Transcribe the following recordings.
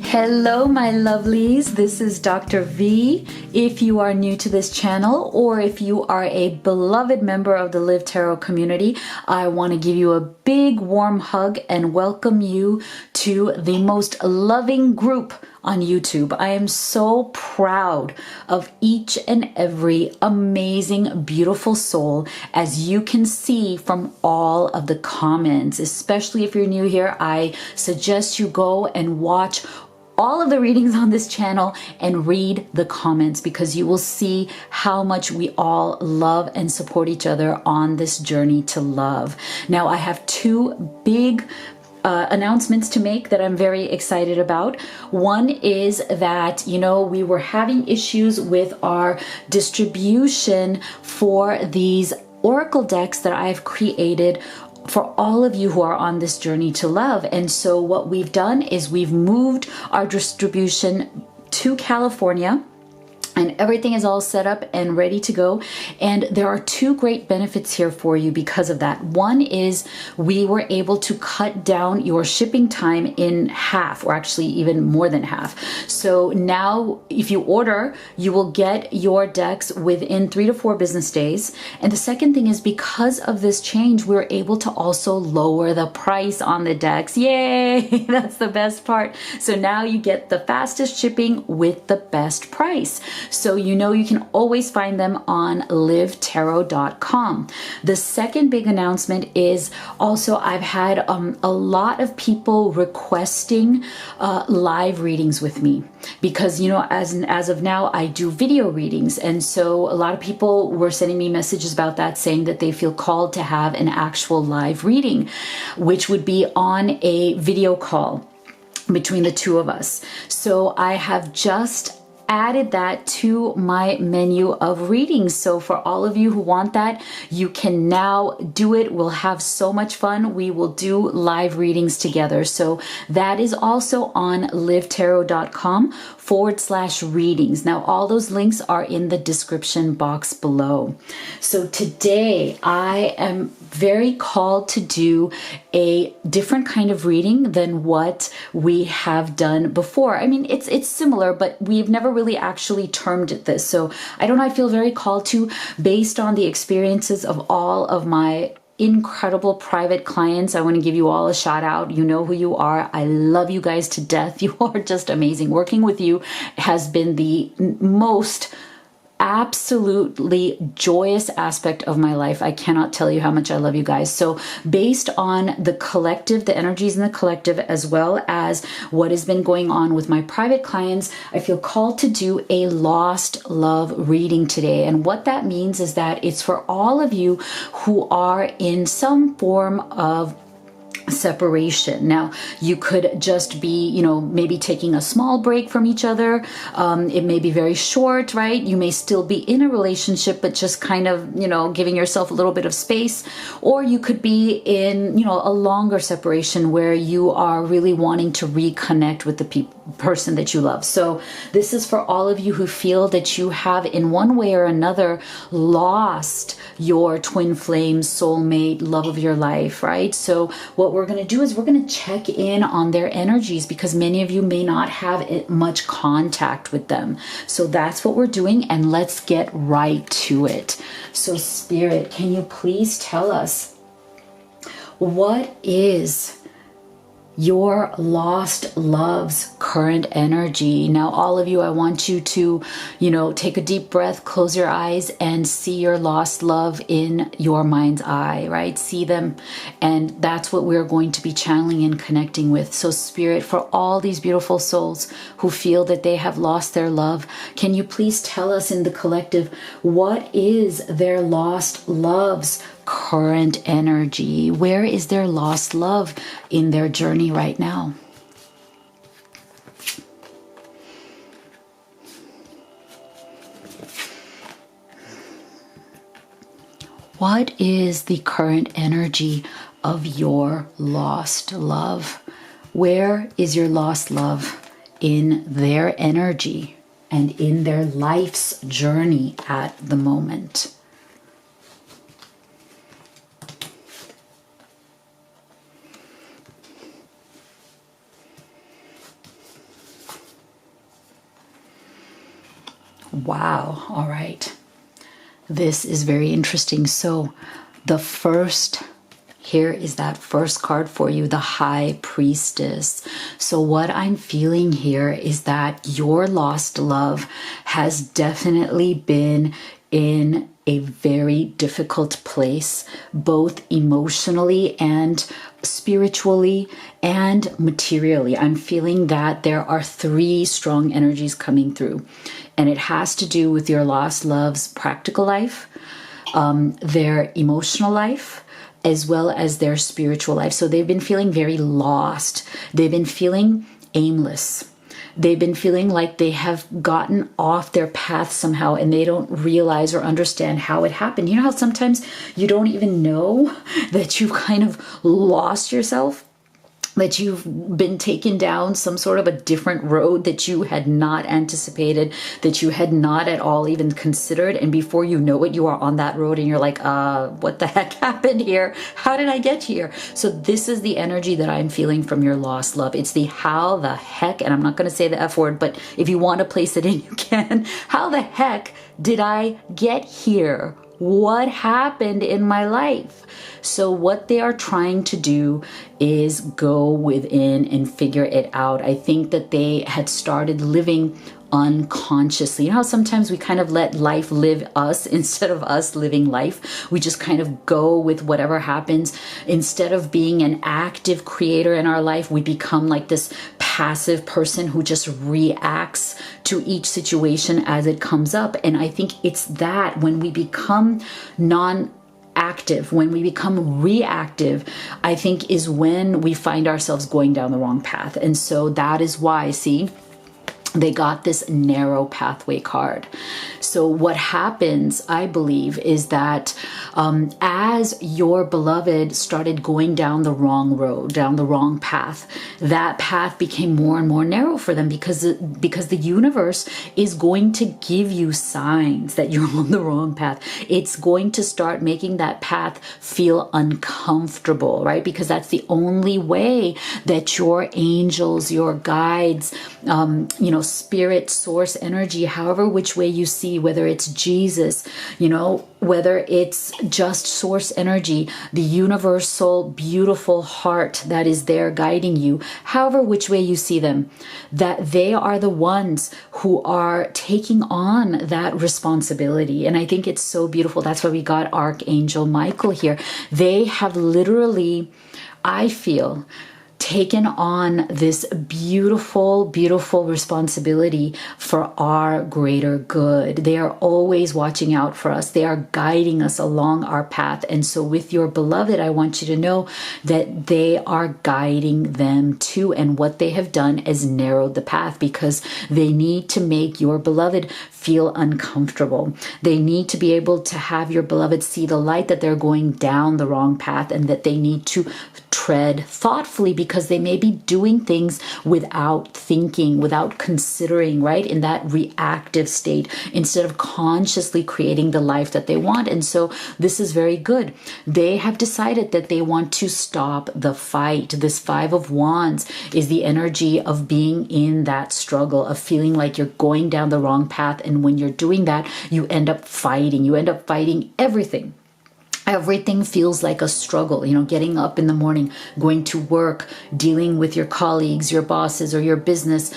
Hello, my lovelies. This is Dr. V. If you are new to this channel or if you are a beloved member of the Live Tarot community, I want to give you a big warm hug and welcome you to the most loving group on YouTube. I am so proud of each and every amazing, beautiful soul, as you can see from all of the comments. Especially if you're new here, I suggest you go and watch all of the readings on this channel and read the comments, because you will see how much we all love and support each other on this journey to love. Now, I have two big announcements to make that I'm very excited about. One is that, we were having issues with our distribution for these oracle decks that I've created for all of you who are on this journey to love. And so what we've done is we've moved our distribution to California, and everything is all set up and ready to go. And there are two great benefits here for you because of that. One is we were able to cut down your shipping time in half, or actually even more than half. So now if you order, you will get your decks within 3 to 4 business days. And the second thing is, because of this change, we're able to also lower the price on the decks. Yay! That's the best part. So now you get the fastest shipping with the best price. So you can always find them on livtarot.com. The second big announcement is also I've had a lot of people requesting live readings with me, because as of now I do video readings, and so a lot of people were sending me messages about that, saying that they feel called to have an actual live reading, which would be on a video call between the two of us. So I have just added that to my menu of readings. So for all of you who want that, you can now do it. We'll have so much fun. We will do live readings together. So that is also on livtarot.com/readings. Now, all those links are in the description box below. So today I am very called to do a different kind of reading than what we have done before. I mean, it's similar, but we've never really actually termed it this. So I feel very called to, based on the experiences of all of my incredible private clients. I want to give you all a shout out. You know who you are. I love you guys to death. You are just amazing. Working with you has been the most absolutely joyous aspect of my life. I cannot tell you how much I love you guys. So based on the collective, the energies in the collective, as well as what has been going on with my private clients, I feel called to do a lost love reading today. And what that means is that it's for all of you who are in some form of separation. Now, you could just be, maybe taking a small break from each other. It may be very short, right? You may still be in a relationship, but just kind of, giving yourself a little bit of space. Or you could be in, a longer separation where you are really wanting to reconnect with the person that you love. So this is for all of you who feel that you have, in one way or another, lost your twin flame, soulmate, love of your life, right? So what we're going to do is we're going to check in on their energies, because many of you may not have much contact with them. So that's what we're doing, and let's get right to it. So Spirit, can you please tell us, what is your lost love's current energy? Now, all of you, I want you to, take a deep breath, close your eyes, and see your lost love in your mind's eye, right? See them. And that's what we're going to be channeling and connecting with. So Spirit, for all these beautiful souls who feel that they have lost their love, can you please tell us in the collective, what is their lost love's current energy? Where is their lost love in their journey right now? What is the current energy of your lost love? Where is your lost love in their energy and in their life's journey at the moment? Wow. All right. This is very interesting. So the first, here is that first card for you, the High Priestess. So what I'm feeling here is that your lost love has definitely been in a very difficult place, both emotionally and spiritually and materially. I'm feeling that there are three strong energies coming through, and it has to do with your lost love's practical life, their emotional life, as well as their spiritual life. So they've been feeling very lost. They've been feeling aimless. They've been feeling like they have gotten off their path somehow, and they don't realize or understand how it happened. You know how sometimes you don't even know that you've kind of lost yourself? That you've been taken down some sort of a different road that you had not anticipated, that you had not at all even considered. And before you know it, you are on that road and you're like, what the heck happened here? How did I get here? So this is the energy that I'm feeling from your lost love. It's the how the heck, and I'm not going to say the F word, but if you want to place it in, you can. How the heck did I get here? What happened in my life? So what they are trying to do is go within and figure it out. I think that they had started living unconsciously. You know how sometimes we kind of let life live us instead of us living life? We just kind of go with whatever happens. Instead of being an active creator in our life, we become like this passive person who just reacts to each situation as it comes up. And I think it's that when we become non-active, when we become reactive, I think is when we find ourselves going down the wrong path. And so that is why, see, they got this narrow pathway card. So what happens, I believe, is that as your beloved started going down the wrong road, down the wrong path, that path became more and more narrow for them because the universe is going to give you signs that you're on the wrong path. It's going to start making that path feel uncomfortable, right? Because that's the only way that your angels, your guides, spirit, source energy, however which way you see, whether it's Jesus, whether it's just source energy, the universal, beautiful heart that is there guiding you, however which way you see them, that they are the ones who are taking on that responsibility. And I think it's so beautiful. That's why we got Archangel Michael here. They have literally, I feel, taken on this beautiful, beautiful responsibility for our greater good. They are always watching out for us. They are guiding us along our path. And so with your beloved, I want you to know that they are guiding them too. And what they have done is narrowed the path because they need to make your beloved feel uncomfortable. They need to be able to have your beloved see the light that they're going down the wrong path and that they need to tread thoughtfully because they may be doing things without thinking, without considering, right? In that reactive state instead of consciously creating the life that they want. And so this is very good. They have decided that they want to stop the fight. This Five of Wands is the energy of being in that struggle, of feeling like you're going down the wrong path. And when you're doing that, you end up fighting. You end up fighting everything. Everything feels like a struggle, getting up in the morning, going to work, dealing with your colleagues, your bosses, or your business,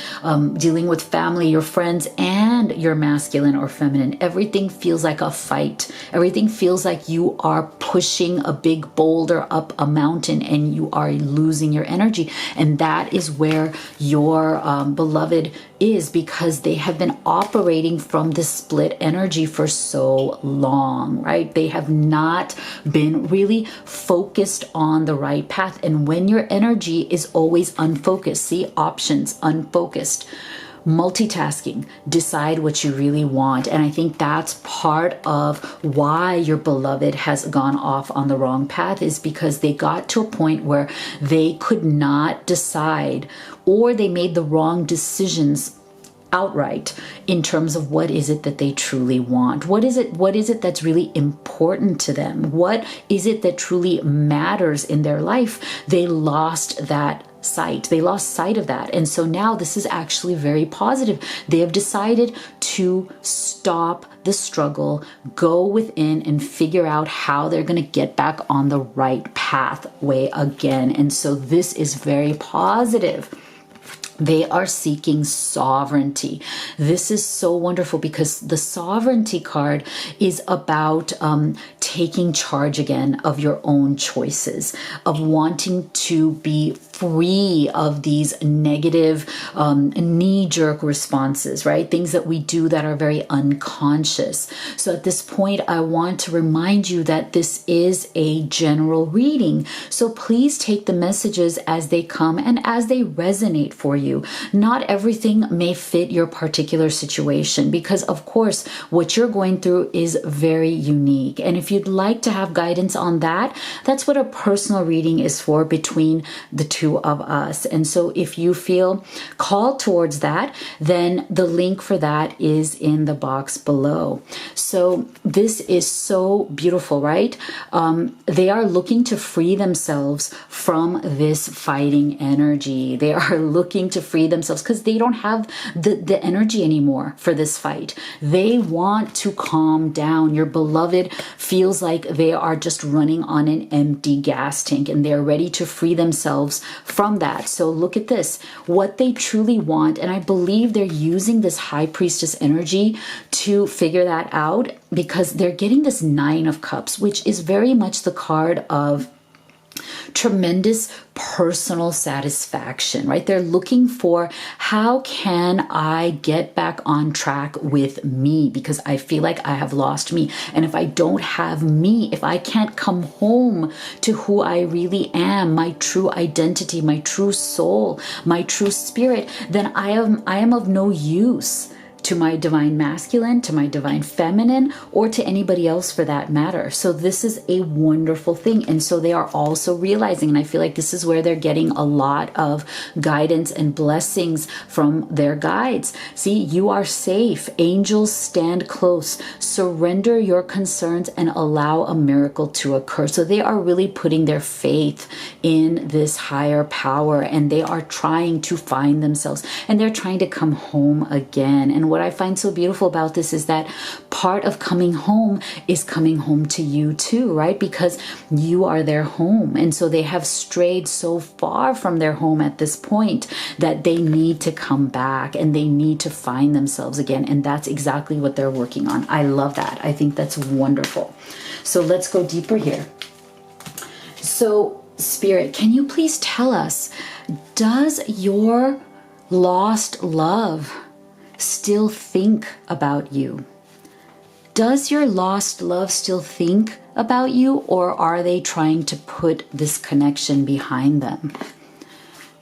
dealing with family, your friends, and your masculine or feminine. Everything feels like a fight. Everything feels like you are pushing a big boulder up a mountain and you are losing your energy. And that is where your beloved is, because they have been operating from this split energy for so long, right? They have not been really focused on the right path. And when your energy is always unfocused, see, options, unfocused, multitasking, decide what you really want. And I think that's part of why your beloved has gone off on the wrong path, is because they got to a point where they could not decide, or they made the wrong decisions outright in terms of what is it that they truly want. What is it that's really important to them? What is it that truly matters in their life? They lost that sight. They lost sight of that. And so now this is actually very positive. They have decided to stop the struggle, go within and figure out how they're going to get back on the right pathway again. And so this is very positive. They are seeking sovereignty. This is so wonderful because the sovereignty card is about taking charge again of your own choices, of wanting to be free of these negative knee-jerk responses, right? Things that we do that are very unconscious. So at this point, I want to remind you that this is a general reading. So please take the messages as they come and as they resonate for you. Not everything may fit your particular situation because, of course, what you're going through is very unique. And if you'd like to have guidance on that, that's what a personal reading is for between the two of us. And so if you feel called towards that, then the link for that is in the box below. So this is so beautiful, right? They are looking to free themselves from this fighting energy. They are looking to free themselves because they don't have the energy anymore for this fight. They want to calm down. Your beloved feels like they are just running on an empty gas tank and they're ready to free themselves from that. So look at this, what they truly want. And I believe they're using this high priestess energy to figure that out because they're getting this 9 of Cups, which is very much the card of tremendous personal satisfaction, right? They're looking for, how can I get back on track with me? Because I feel like I have lost me. And if I don't have me, if I can't come home to who I really am, my true identity, my true soul, my true spirit, then I am of no use to my divine masculine, to my divine feminine, or to anybody else for that matter. So this is a wonderful thing. And so they are also realizing, and I feel like this is where they're getting a lot of guidance and blessings from their guides. See, you are safe. Angels stand close. Surrender your concerns and allow a miracle to occur. So they are really putting their faith in this higher power and they are trying to find themselves and they're trying to come home again. And what I find so beautiful about this is that part of coming home is coming home to you too, right? Because you are their home. And so they have strayed so far from their home at this point that they need to come back and they need to find themselves again. And that's exactly what they're working on. I love that. I think that's wonderful. So let's go deeper here. So Spirit, can you please tell us, does your lost love still think about you? Does your lost love still think about you, or are they trying to put this connection behind them?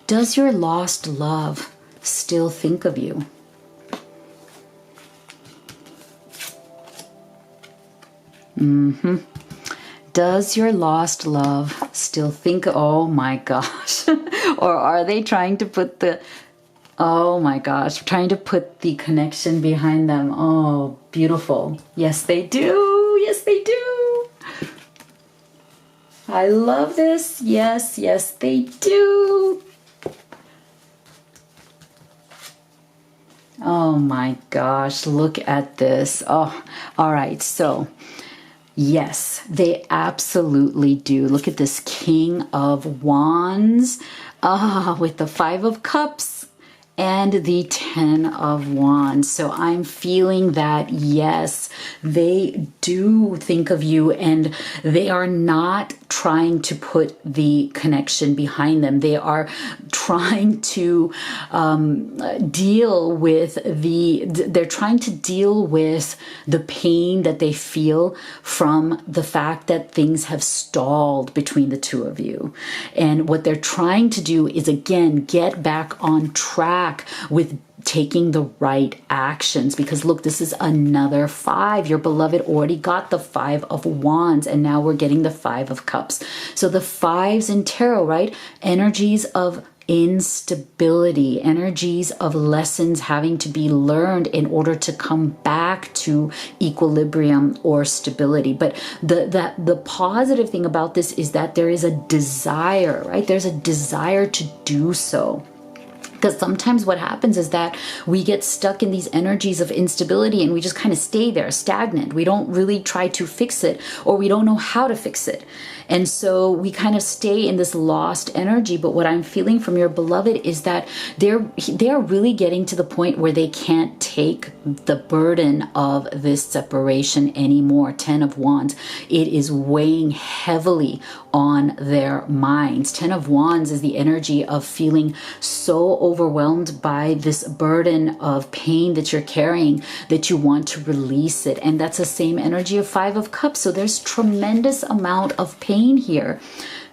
Does your lost love still think of you? Does your lost love still think, oh my gosh, or are they trying to put the, oh my gosh, trying to put the connection behind them? Oh, beautiful. Yes, they do. Yes, they do. I love this. Yes, yes, they do. Oh my gosh, look at this. Oh, all right. So yes, they absolutely do. Look at this King of Wands with the 5 of Cups and the 10 of Wands. So I'm feeling that, yes, they do think of you and they are not trying to put the connection behind them. They are trying to deal with the pain that they feel from the fact that things have stalled between the two of you. And what they're trying to do is, again, get back on track with taking the right actions. Because look, this is another 5. Your beloved already got the 5 of Wands and now we're getting the 5 of Cups. So the 5s in tarot, right? Energies of instability, energies of lessons having to be learned in order to come back to equilibrium or stability. But the positive thing about this is that there is a desire, right? There's a desire to do so. Because sometimes what happens is that we get stuck in these energies of instability and we just kind of stay there stagnant. We don't really try to fix it, or we don't know how to fix it. And so we kind of stay in this lost energy. But what I'm feeling from your beloved is that they're really getting to the point where they can't take the burden of this separation anymore. 10 of Wands. It is weighing heavily on their minds. 10 of Wands is the energy of feeling so overwhelmed by this burden of pain that you're carrying that you want to release it. And that's the same energy of 5 of Cups. So there's tremendous amount of pain here.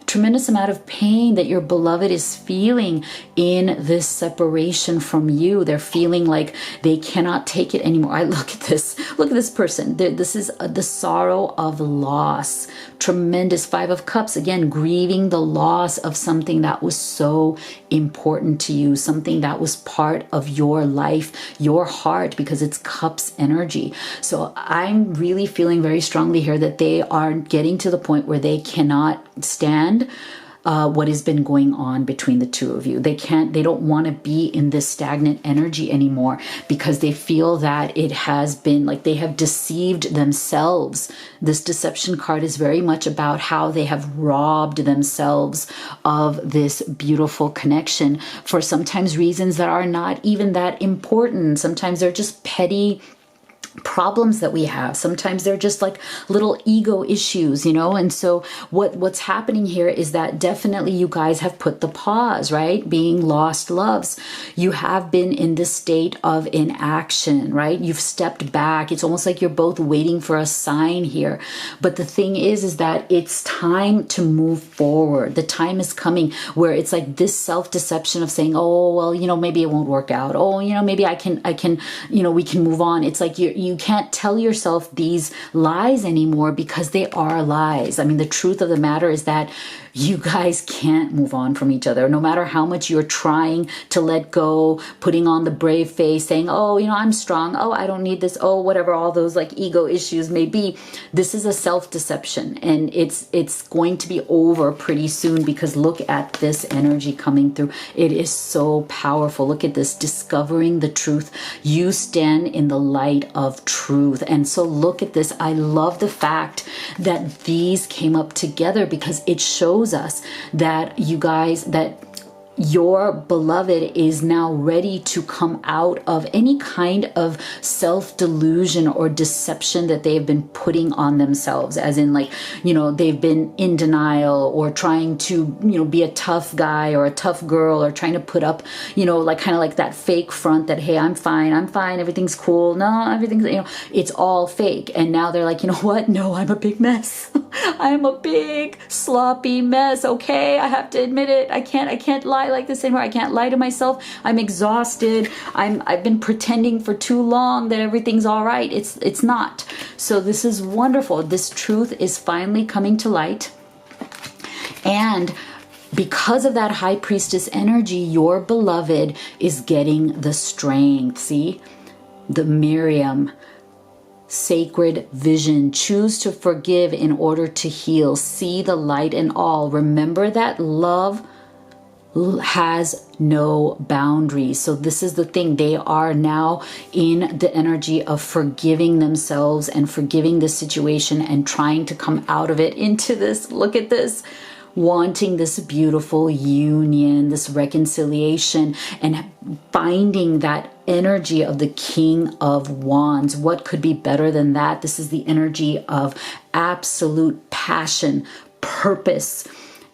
Tremendous amount of pain that your beloved is feeling in this separation from you. They're feeling like they cannot take it anymore. I look at this person. This is the sorrow of loss. Tremendous 5 of Cups. Again, grieving the loss of something that was so important to you, something that was part of your life, your heart, because it's Cups energy. So I'm really feeling very strongly here that they are getting to the point where they cannot stand what has been going on between the two of you. They don't want to be in this stagnant energy anymore because they feel that it has been like they have deceived themselves. This deception card is very much about how they have robbed themselves of this beautiful connection for sometimes reasons that are not even that important. Sometimes they're just petty problems that we have. Sometimes they're just like little ego issues, and so what's happening here is that definitely you guys have put the pause, right? Being lost loves. You have been in this state of inaction, right? You've stepped back. It's almost like you're both waiting for a sign here. But the thing is that it's time to move forward. The time is coming where it's like this self-deception of saying, oh, well, maybe it won't work out. Oh, maybe I can, we can move on. It's like you can't tell yourself these lies anymore because they are lies. I mean, the truth of the matter is that you guys can't move on from each other. No matter how much you're trying to let go, putting on the brave face, saying, oh, I'm strong. Oh, I don't need this. Oh, whatever all those like ego issues may be. This is a self-deception, and it's going to be over pretty soon because look at this energy coming through. It is so powerful. Look at this, discovering the truth. You stand in the light of truth. And so look at this. I love the fact that these came up together because it shows us that you guys, that your beloved is now ready to come out of any kind of self-delusion or deception that they have been putting on themselves, as in like, they've been in denial or trying to, be a tough guy or a tough girl or trying to put up, like kind of like that fake front that, hey, I'm fine, everything's cool. No, everything's, it's all fake. And now they're like, you know what? No, I'm a big mess. I'm a big sloppy mess. Okay. I have to admit it. I can't lie like this anymore. I can't lie to myself. I'm exhausted. I've been pretending for too long that everything's all right. It's not. So this is wonderful. This truth is finally coming to light. And because of that high priestess energy, your beloved is getting the strength. See, the Miriam, sacred vision. Choose to forgive in order to heal. See the light in all. Remember that love has no boundaries. So this is the thing. They are now in the energy of forgiving themselves and forgiving the situation and trying to come out of it into this. Look at this. Wanting this beautiful union, this reconciliation, and finding that energy of the King of Wands. What could be better than that? This is the energy of absolute passion, purpose,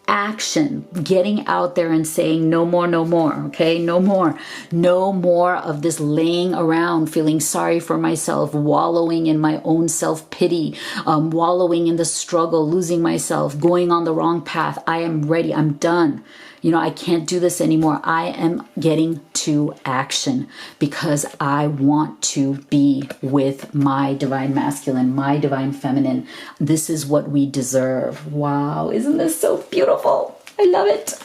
action, getting out there and saying no more, okay? No more of this laying around, feeling sorry for myself, wallowing in my own self-pity, wallowing in the struggle, losing myself, going on the wrong path. I am ready. I'm done. I can't do this anymore. I am getting to action because I want to be with my divine masculine, my divine feminine. This is what we deserve. Wow, isn't this so beautiful? I love it.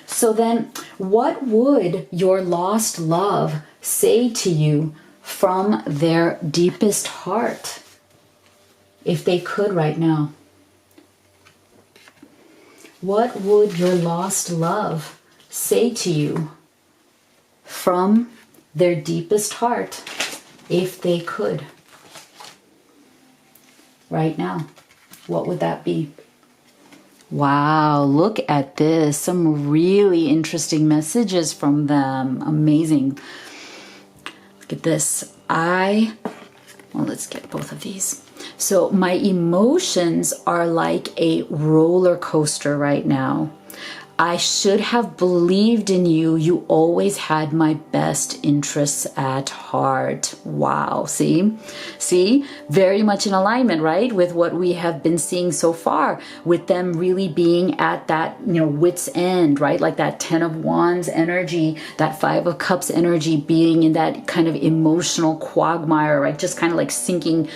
So then, what would your lost love say to you from their deepest heart if they could right now? What would your lost love say to you from their deepest heart, if they could, right now, what would that be? Wow, look at this. Some really interesting messages from them. Amazing. Look at this. Well, let's get both of these. So my emotions are like a roller coaster right now. I should have believed in you. You always had my best interests at heart. Wow. See, very much in alignment, right? With what we have been seeing so far, with them really being at that, wit's end, right? Like that 10 of Wands energy, that 5 of Cups energy, being in that kind of emotional quagmire, right? Just kind of like sinking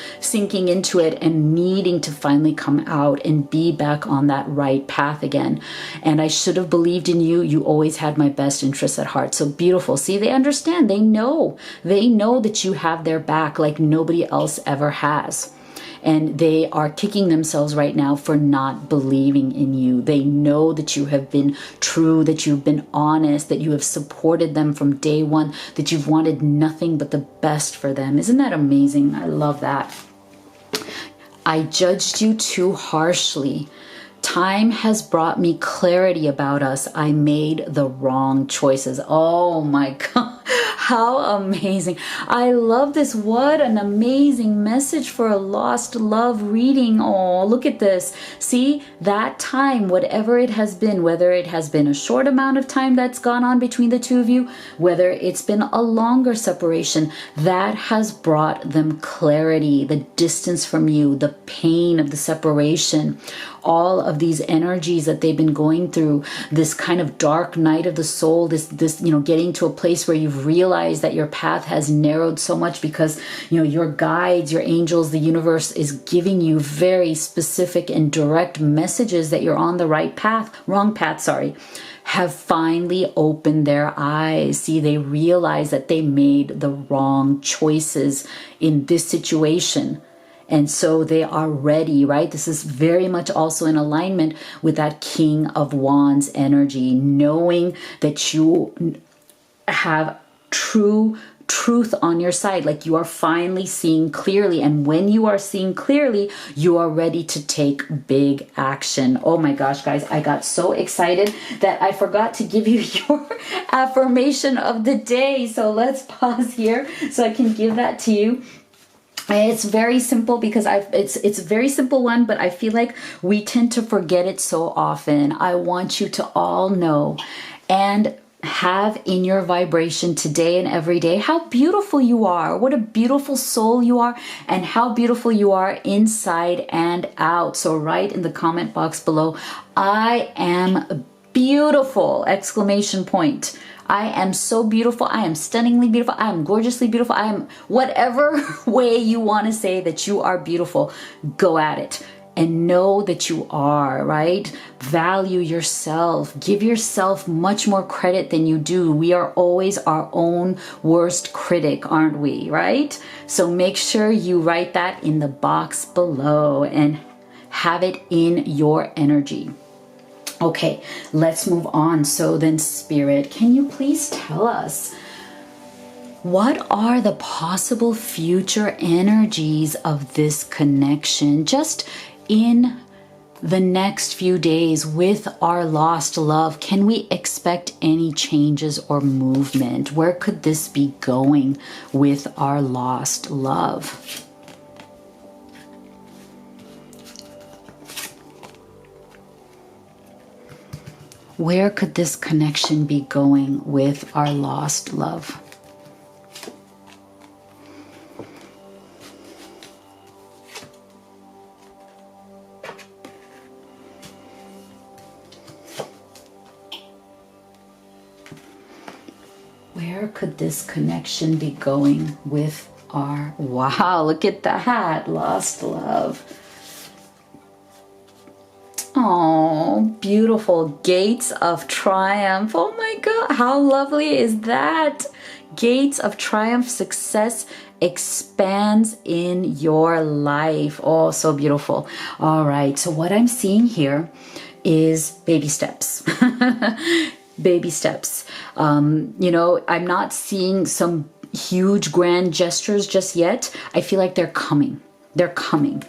into it and needing to finally come out and be back on that right path again. And I should have believed in you. You always had my best interests at heart. So beautiful. See, they understand. They know that you have their back like nobody else ever has. And they are kicking themselves right now for not believing in you. They know that you have been true, that you've been honest, that you have supported them from day one, that you've wanted nothing but the best for them. Isn't that amazing? I love that. I judged you too harshly. Time has brought me clarity about us. I made the wrong choices. Oh my God. How amazing. I love this. What an amazing message for a lost love reading. Oh, look at this. See, that time, whatever it has been, whether it has been a short amount of time that's gone on between the two of you, whether it's been a longer separation, that has brought them clarity, the distance from you, the pain of the separation, all of these energies that they've been going through, this kind of dark night of the soul, this getting to a place where you've realized that your path has narrowed so much because, your guides, your angels, the universe is giving you very specific and direct messages that you're on the wrong path, have finally opened their eyes. See, they realize that they made the wrong choices in this situation. And so they are ready, right? This is very much also in alignment with that King of Wands energy, knowing that you have truth on your side, like you are finally seeing clearly. And when you are seeing clearly, you are ready to take big action. Oh my gosh, guys, I got so excited that I forgot to give you your affirmation of the day. So let's pause here so I can give that to you. It's very simple because it's a very simple one, but I feel like we tend to forget it so often. I want you to all know and have in your vibration today and every day how beautiful you are, what a beautiful soul you are, and how beautiful you are inside and out. So write in the comment box below, I am beautiful! Exclamation point. I am so beautiful. I am stunningly beautiful. I am gorgeously beautiful. I am whatever way you want to say that you are beautiful. Go at it and know that you are, right? Value yourself. Give yourself much more credit than you do. We are always our own worst critic, aren't we, right? So make sure you write that in the box below and have it in your energy. Okay, let's move on. So then, Spirit, can you please tell us what are the possible future energies of this connection just in the next few days with our lost love? Can we expect any changes or movement? Where could this be going with our lost love? Where could this connection be going with our lost love? Where could this connection be going with our... Wow, look at that, lost love. Oh, beautiful. Gates of triumph. Oh my God, how lovely is that? Gates of triumph, success expands in your life. Oh, so beautiful. All right, so what I'm seeing here is baby steps. baby steps. You know, I'm not seeing some huge grand gestures just yet. I feel like they're coming. They're coming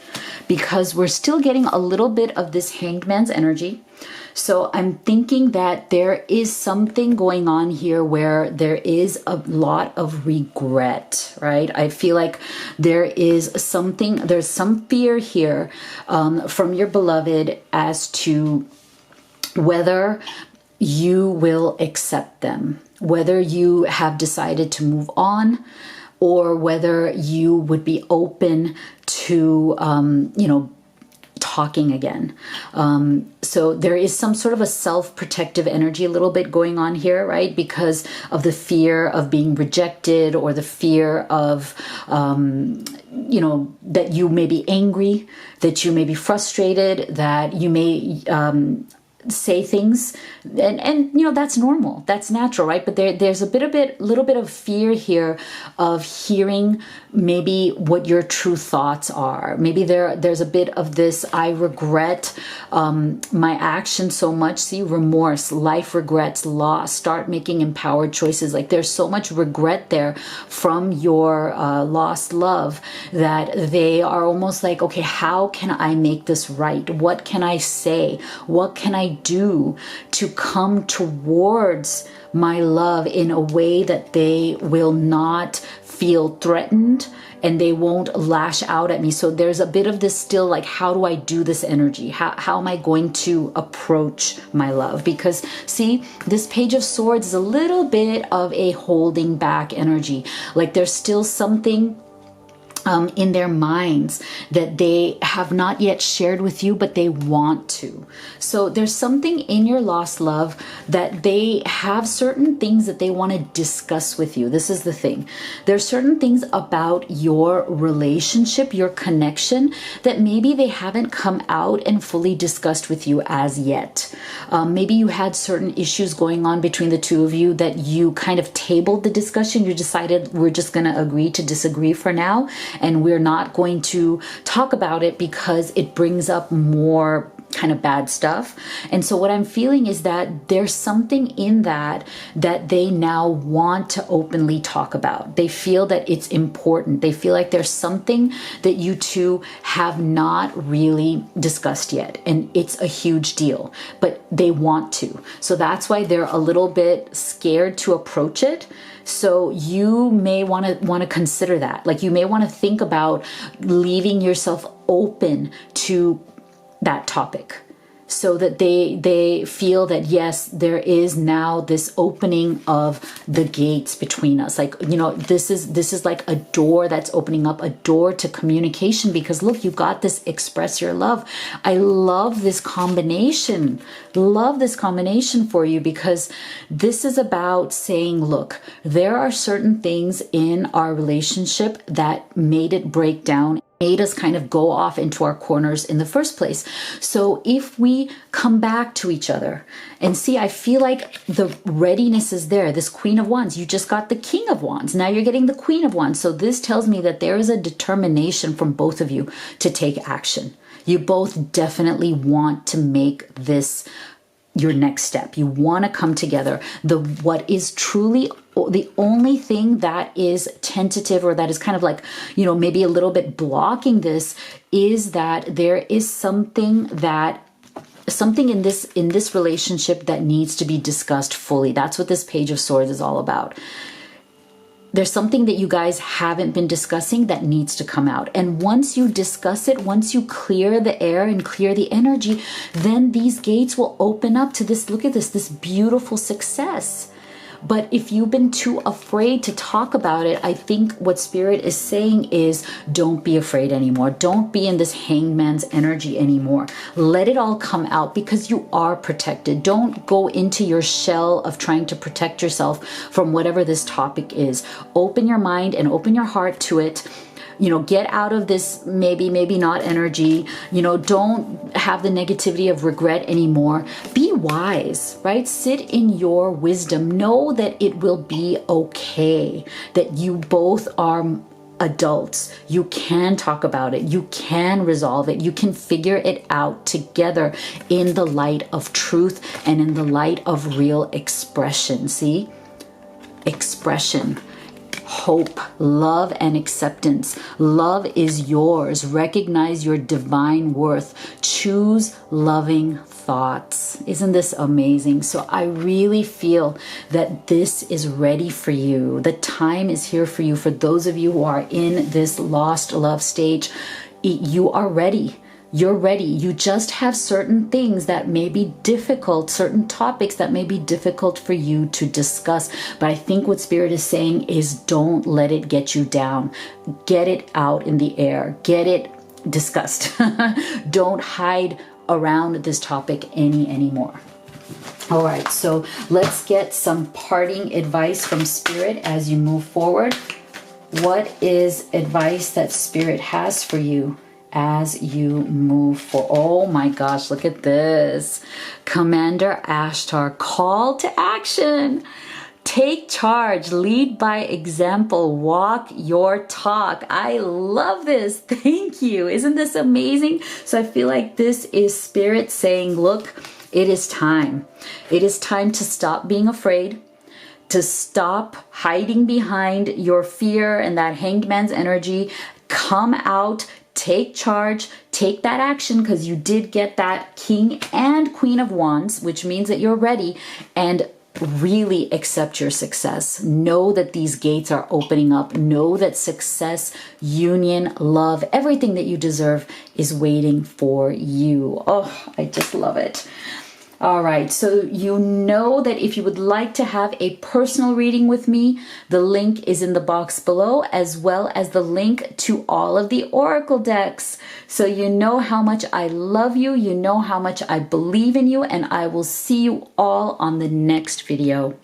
because we're still getting a little bit of this Hanged Man's energy. So I'm thinking that there is something going on here where there is a lot of regret, right? I feel like there is something, there's some fear here from your beloved as to whether you will accept them, whether you have decided to move on, or whether you would be open to, you know, talking again. So there is some sort of a self-protective energy a little bit going on here, right? Because of the fear of being rejected, or the fear of, you know, that you may be angry, that you may be frustrated, that you may say things, and you know, that's normal, that's natural, right? But there's a little bit of fear here of hearing maybe what your true thoughts are. Maybe there's a bit of this, I regret my action so much. See, remorse, life regrets, loss, start making empowered choices. Like there's so much regret there from your lost love that they are almost like, okay, how can I make this right? What can I say? What can I do to come towards my love in a way that they will not feel threatened and they won't lash out at me? So there's a bit of this still, like, how do I do this energy? How am I going to approach my love? Because see, this Page of Swords is a little bit of a holding back energy. Like there's still something in their minds that they have not yet shared with you, but they want to. So there's something in your lost love that they have certain things that they want to discuss with you. This is the thing. There's certain things about your relationship, your connection, that maybe they haven't come out and fully discussed with you as yet. Maybe you had certain issues going on between the two of you that you kind of tabled the discussion. You decided, we're just going to agree to disagree for now, and we're not going to talk about it because it brings up more kind of bad stuff. And so what I'm feeling is that there's something in that they now want to openly talk about. They feel that it's important. They feel like there's something that you two have not really discussed yet, and it's a huge deal, but they want to. So that's why they're a little bit scared to approach it. So you may want to consider that. Like you may want to think about leaving yourself open to that topic, so that they feel that yes, there is now this opening of the gates between us. Like, you know, this is like a door that's opening up, a door to communication, because look, you got this express your love. I love this combination. Love this combination for you, because this is about saying, look, there are certain things in our relationship that made it break down, made us kind of go off into our corners in the first place. So if we come back to each other and see, I feel like the readiness is there. This Queen of Wands, you just got the King of Wands. Now you're getting the Queen of Wands. So this tells me that there is a determination from both of you to take action. You both definitely want to make this your next step. You want to come together. What is truly the only thing that is tentative, or that is kind of like, you know, maybe a little bit blocking this, is that there is something in this relationship that needs to be discussed fully. That's what this Page of Swords is all about. There's something that you guys haven't been discussing that needs to come out. And once you discuss it, once you clear the air and clear the energy, then these gates will open up to this, look at this beautiful success. But if you've been too afraid to talk about it, I think what Spirit is saying is, don't be afraid anymore. Don't be in this Hanged Man's energy anymore. Let it all come out, because you are protected. Don't go into your shell of trying to protect yourself from whatever this topic is. Open your mind and open your heart to it. You know, get out of this maybe not energy. You know, don't have the negativity of regret anymore. Be wise, right? Sit in your wisdom. Know that it will be okay, that you both are adults. You can talk about it. You can resolve it. You can figure it out together in the light of truth and in the light of real expression. See? Expression. Hope, love, and acceptance. Love is yours. Recognize your divine worth. Choose loving thoughts. Isn't this amazing? So I really feel that this is ready for you. The time is here for you. For those of you who are in this lost love stage, you are ready. You're ready. You just have certain things that may be difficult, certain topics that may be difficult for you to discuss. But I think what Spirit is saying is don't let it get you down. Get it out in the air. Get it discussed. Don't hide around this topic anymore. All right, so let's get some parting advice from Spirit as you move forward. What is advice that Spirit has for you as you move forward? Oh my gosh, look at this. Commander Ashtar, call to action. Take charge, lead by example, walk your talk. I love this. Thank you. Isn't this amazing? So I feel like this is Spirit saying, look, it is time. It is time to stop being afraid, to stop hiding behind your fear and that hanged man's energy. Come out, take charge, take that action, because you did get that King and Queen of Wands, which means that you're ready, and really accept your success. Know that these gates are opening up. Know that success, union, love, everything that you deserve is waiting for you. Oh, I just love it. All right, so you know that if you would like to have a personal reading with me, the link is in the box below, as well as the link to all of the oracle decks. So you know how much I love you, you know how much I believe in you, and I will see you all on the next video.